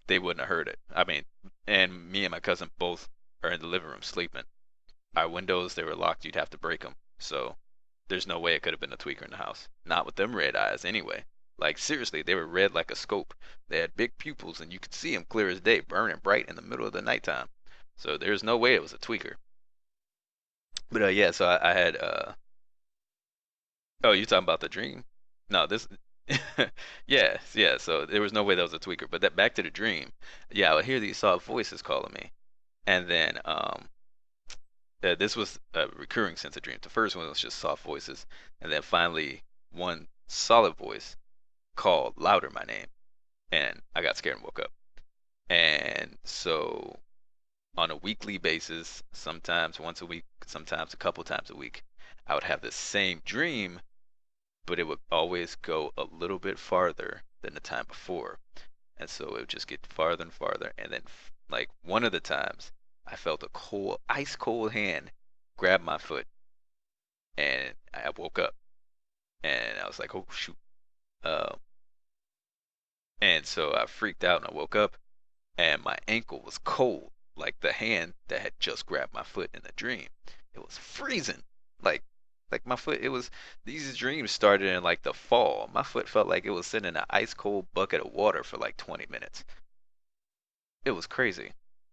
they wouldn't have heard it. I mean, and me and my cousin both are in the living room sleeping. Our windows, they were locked. You'd have to break them. So there's no way it could have been a tweaker in the house. Not with them red eyes, anyway. Like, seriously, they were red like a scope. They had big pupils, and you could see them clear as day, burning bright in the middle of the nighttime. So there's no way it was a tweaker. But yeah, so I had oh, you talking about the dream? No, this yeah, yeah, so there was no way that was a tweaker. But that back to the dream. Yeah, I would hear these soft voices calling me. And then this was a recurring sense of dream. The first one was just soft voices, and then finally one solid voice called louder my name, and I got scared and woke up. And so on a weekly basis, sometimes once a week, sometimes a couple times a week, I would have the same dream, but it would always go a little bit farther than the time before. And so it would just get farther and farther. And then, like, one of the times, I felt a cold, ice cold hand grab my foot, and I woke up, and I was like, oh, shoot. Uh, and so I freaked out, and I woke up, and my ankle was cold, like the hand that had just grabbed my foot in the dream. It was freezing. Like like my foot, it was, these dreams started in like the fall. My foot felt like it was sitting in an ice cold bucket of water for like 20 minutes. It was crazy.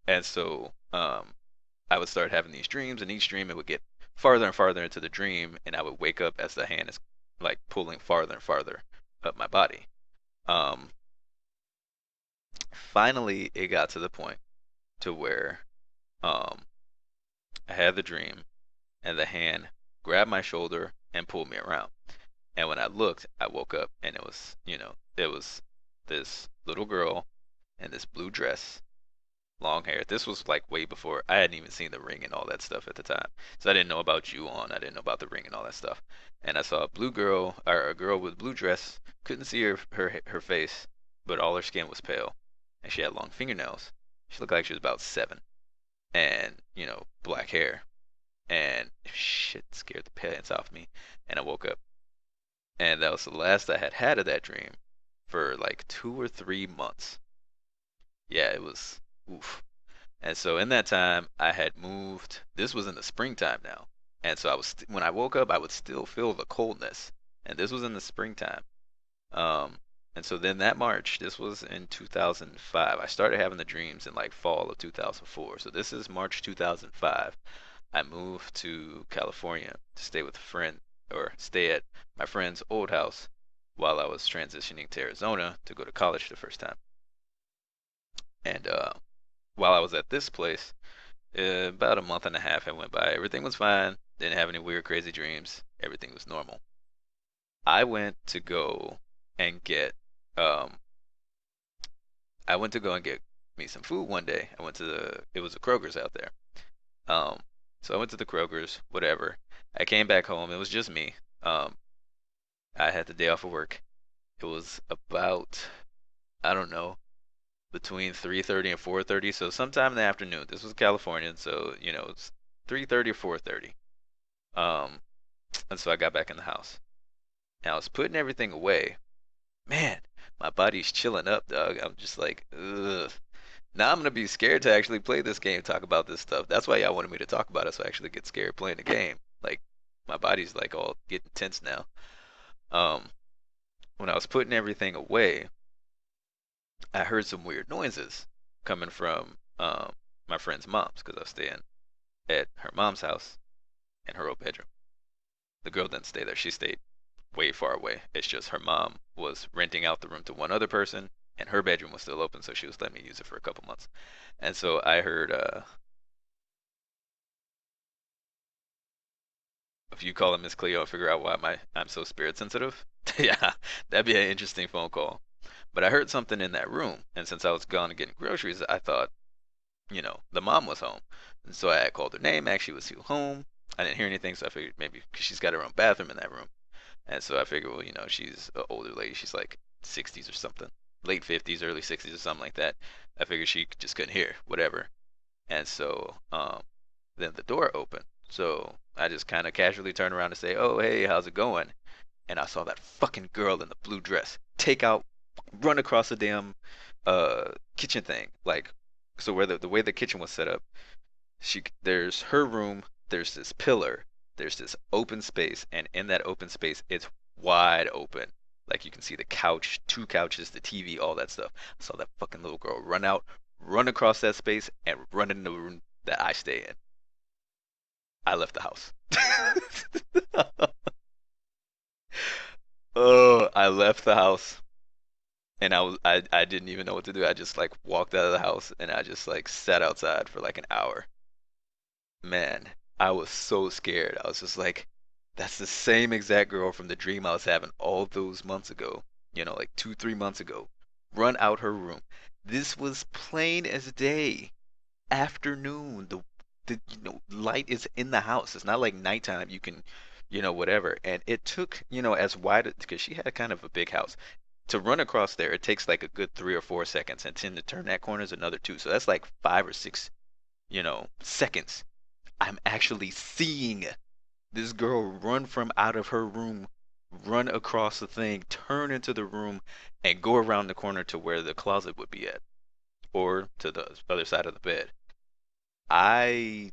And so I would start having these dreams, and each dream it would get farther and farther into the dream, and I would wake up as the hand is like pulling farther and farther up my body. Um, Finally, it got to the point to where um, I had the dream, and the hand grabbed my shoulder and pulled me around. And when I looked, I woke up, and it was this little girl in this blue dress, long hair. This was like way before I hadn't even seen the ring and all that stuff at the time. So I didn't know about you on. I didn't know about the ring and all that stuff. And I saw a blue girl, or a girl with blue dress. Couldn't see her face, but all her skin was pale, and she had long fingernails. She looked like she was about 7, and black hair. And shit scared the pants off me, and I woke up. And that was the last I had had of that dream for like 2 or 3 months. Yeah, it was oof. And so in that time, I had moved. This was in the springtime now, and so when I woke up, I would still feel the coldness, and this was in the springtime. Um, and so then that March, this was in 2005. I started having the dreams in like fall of 2004. So this is March 2005. I moved to California to stay with a friend, or stay at my friend's old house while I was transitioning to Arizona to go to college the first time. And while I was at this place, about a month and a half had went by. Everything was fine. Didn't have any weird, crazy dreams. Everything was normal. I went to go and get um I went to go and get me some food one day. It was a Kroger's out there. Um so I went to the Kroger's, whatever. I came back home. It was just me. I had the day off of work. It was about, I don't know, between 3:30 and 4:30, so sometime in the afternoon. This was California, so it's 3:30 or 4:30. Um, and so I got back in the house, and I was putting everything away. Man, my body's chilling up, dog. I'm just like, ugh. Now I'm gonna be scared to actually play this game, talk about this stuff. That's why y'all wanted me to talk about it, so I actually get scared playing the game. Like, my body's like all getting tense now. Um, when I was putting everything away, I heard some weird noises coming from my friend's mom's, because I was staying at her mom's house in her old bedroom. The girl didn't stay there. She stayed way far away. It's just her mom was renting out the room to one other person, and her bedroom was still open, so she was letting me use it for a couple months. And so I heard, if you call it Miss Cleo and figure out why I'm so spirit sensitive, yeah, that'd be an interesting phone call. But I heard something in that room, and since I was gone and getting groceries, I thought, the mom was home. And so I had called her name, asked she was still home. I didn't hear anything, so I figured maybe because she's got her own bathroom in that room. And so I figured, well, she's an older lady. She's like 60s or something, late 50s, early 60s or something like that. I figured she just couldn't hear, whatever. And so then the door opened. So I just kind of casually turned around to say, oh, hey, how's it going? And I saw that fucking girl in the blue dress take out, run across the damn kitchen thing. Like, so where the way the kitchen was set up, there's her room, there's this pillar, there's this open space, and in that open space, it's wide open. Like you can see the couch, two couches, the TV, all that stuff. I saw that fucking little girl run out, run across that space, and run in the room that I stay in. I left the house. Oh, I left the house and I didn't even know what to do. I just like walked out of the house and I just like sat outside for like an hour. Man, I was so scared. I was just like, that's the same exact girl from the dream I was having all those months ago. Like 2, 3 months ago. Run out her room. This was plain as day. Afternoon. The light is in the house. It's not like nighttime. You can, whatever. And it took, as wide because she had kind of a big house. To run across there, it takes like a good 3 or 4 seconds, and then to turn that corner is another two. So that's like 5 or 6, seconds. I'm actually seeing this girl run from out of her room, run across the thing, turn into the room, and go around the corner to where the closet would be at, or to the other side of the bed. I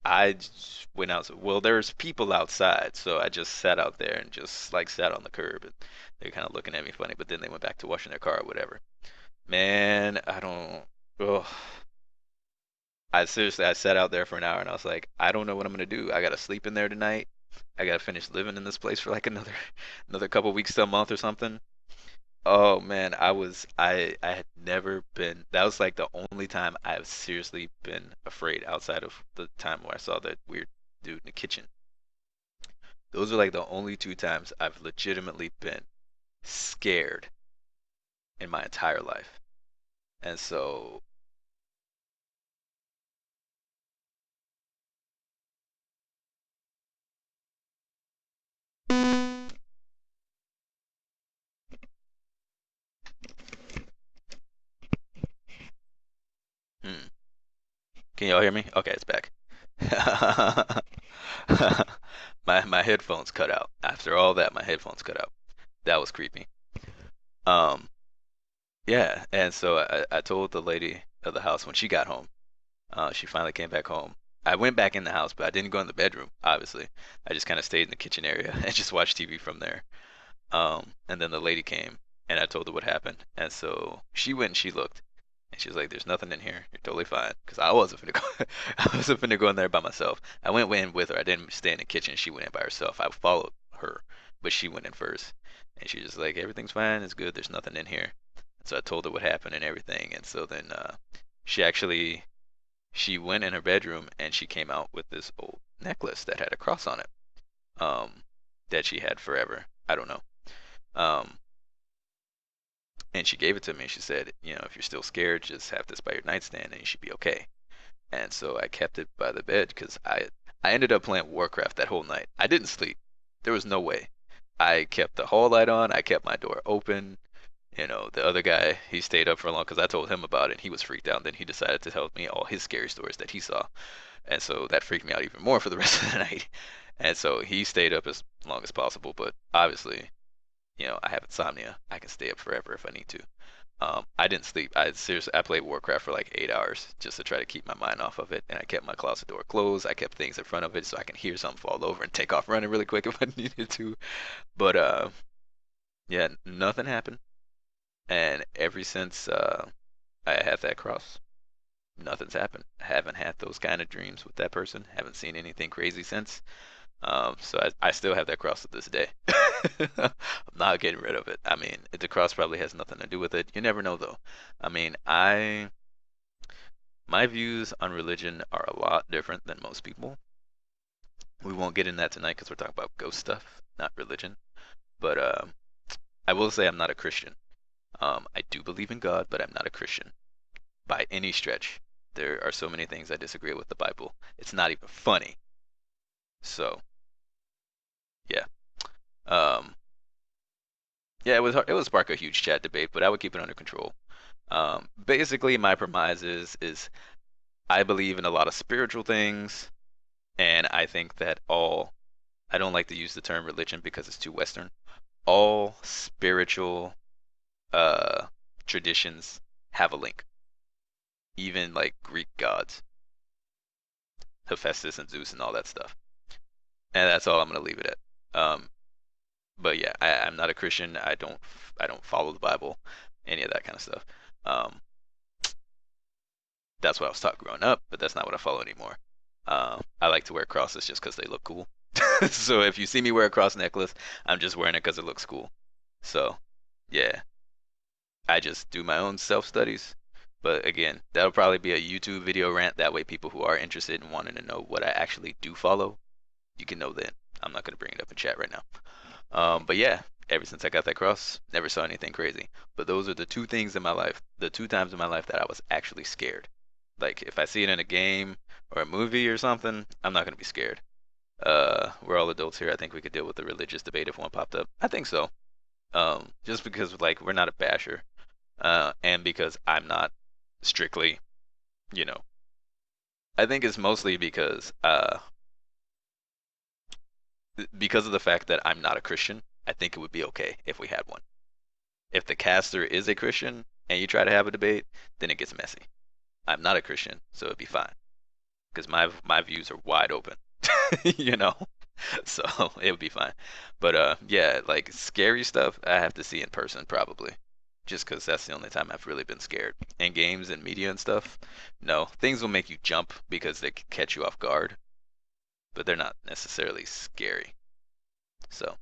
I just went out. Well, there's people outside, so I just sat out there and just like sat on the curb, and they're kind of looking at me funny. But then they went back to washing their car or whatever. Man, I don't. Ugh. I sat out there for an hour and I was like, I don't know what I'm gonna do. I gotta sleep in there tonight. I gotta finish living in this place for like another couple weeks to a month or something. Oh man, I had never been. That was like the only time I've seriously been afraid outside of the time where I saw that weird dude in the kitchen. Those are like the only two times I've legitimately been scared in my entire life. And so, hmm, can y'all hear me? Okay, it's back. My headphones cut out. After all that, my headphones cut out. That was creepy. Um, yeah, and so I told the lady of the house when she got home. She finally came back home. I went back in the house, but I didn't go in the bedroom, obviously. I just kind of stayed in the kitchen area and just watched TV from there. And then the lady came and I told her what happened. And so she went and she looked and she was like, "There's nothing in here. You're totally fine." Because I wasn't finna go. I wasn't finna go in there by myself. I went in with her. I didn't stay in the kitchen. She went in by herself. I followed her, but she went in first. And she was just like, "Everything's fine. It's good. There's nothing in here." And so I told her what happened and everything. And so then she actually she went in her bedroom and she came out with this old necklace that had a cross on it. Um, that she had forever. I don't know. Um, and she gave it to me. She said, if you're still scared, just have this by your nightstand and you should be okay. And so I kept it by the bed because I ended up playing Warcraft that whole night. I didn't sleep. There was no way. I kept the hall light on. I kept my door open. The other guy, he stayed up for long because I told him about it. And he was freaked out. And then he decided to tell me all his scary stories that he saw. And so that freaked me out even more for the rest of the night. And so he stayed up as long as possible. But obviously, I have insomnia. I can stay up forever if I need to. I didn't sleep. I played Warcraft for like 8 hours just to try to keep my mind off of it, and I kept my closet door closed. I kept things in front of it so I can hear something fall over and take off running really quick if I needed to. But yeah, nothing happened, and ever since I had that cross, nothing's happened. I haven't had those kind of dreams with that person. Haven't seen anything crazy since. So I still have that cross to this day. I'm not getting rid of it. I mean, the cross probably has nothing to do with it. You never know, though. I mean, my views on religion are a lot different than most people. We won't get in that tonight because we're talking about ghost stuff, not religion. But I will say I'm not a Christian. I do believe in God, but I'm not a Christian by any stretch. There are so many things I disagree with the Bible. It's not even funny. So yeah. Um, yeah, it would spark a huge chat debate, but I would keep it under control. Basically, my premise is I believe in a lot of spiritual things, and I think that I don't like to use the term religion because it's too Western. All spiritual uh traditions have a link. Even like Greek gods, Hephaestus and Zeus and all that stuff. And that's all I'm gonna leave it at. But yeah, I'm not a Christian. I don't follow the Bible, any of that kind of stuff. Um, that's what I was taught growing up, but that's not what I follow anymore. I like to wear crosses just because they look cool. So if you see me wear a cross necklace, I'm just wearing it because it looks cool. So yeah, I just do my own self studies. But again, that'll probably be a YouTube video rant. That way, people who are interested in wanting to know what I actually do follow, you can know then. I'm not gonna bring it up in chat right now. But yeah, ever since I got that cross, never saw anything crazy. But those are the two things in my life, the two times in my life that I was actually scared. Like if I see it in a game or a movie or something, I'm not gonna be scared. We're all adults here. I think we could deal with the religious debate if one popped up. I think so. Just because like we're not a basher, and because I'm not strictly, you know, I think it's mostly because of the fact that I'm not a Christian. I think it would be okay if we had one. If the caster is a Christian and you try to have a debate, then it gets messy. I'm not a Christian, so it'd be fine because my views are wide open, you know. So it would be fine. But yeah, like scary stuff, I have to see in person probably, just because that's the only time I've really been scared. In games and media and stuff, no, things will make you jump because they can catch you off guard, but they're not necessarily scary. So,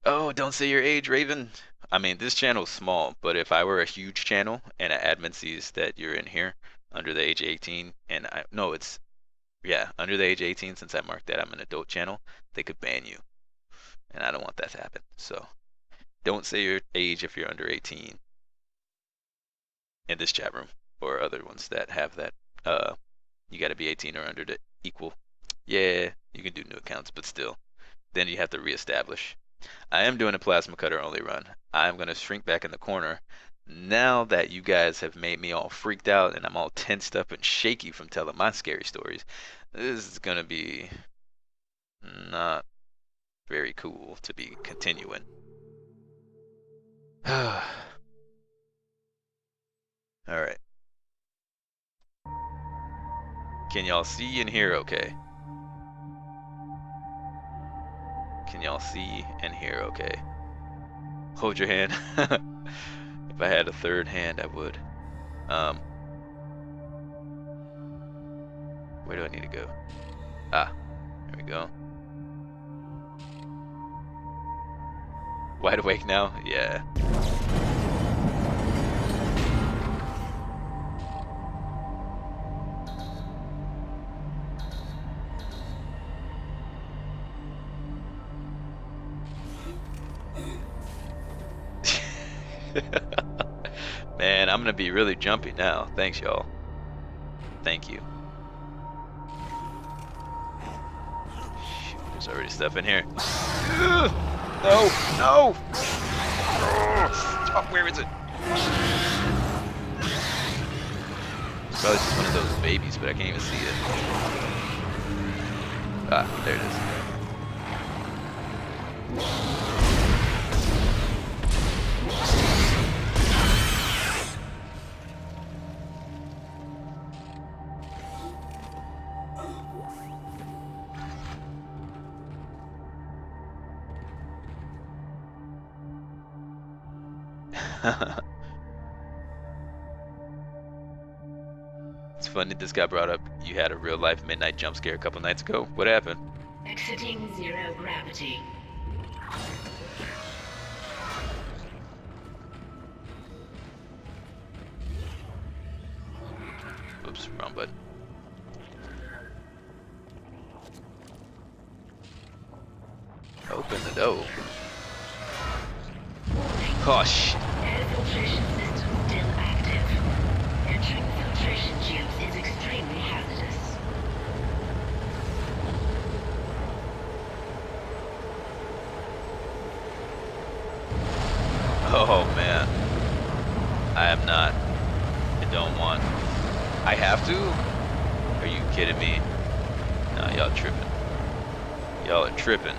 oh, don't say your age, Raven. I mean, this channel's small, but if I were a huge channel and an admin sees that you're in here under the age of 18, and I no, it's yeah, under the age of 18, since I marked that I'm an adult channel, they could ban you, and I don't want that to happen. So, don't say your age if you're under 18 in this chat room or other ones that have that. You got to be 18 or under to equal. Yeah, you can do new accounts, but still, then you have to reestablish. I am doing a plasma cutter only run. I'm going to shrink back in the corner. Now that you guys have made me all freaked out and I'm all tensed up and shaky from telling my scary stories, this is going to be not very cool to be continuing. Alright. Can y'all see and hear okay? Can y'all see and hear okay? Hold your hand. If I had a third hand, I would. Where do I need to go? Ah, there we go. Wide awake now? Yeah. Man, I'm gonna be really jumpy now. Thanks, y'all. Thank you. Shoot, there's already stuff in here. No, no! Oh, where is it? It's probably just one of those babies, but I can't even see it. Ah, there it is. It's funny this got brought up. You had a real life midnight jump scare a couple nights ago. What happened? Exiting zero gravity. Oops, wrong button. Open the door. Oh shit. Air filtration system still active. Entering filtration tubes is extremely hazardous. Oh man. I am not. I don't want. I have to? Are you kidding me? Nah, y'all tripping. Y'all are tripping.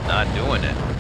not doing it.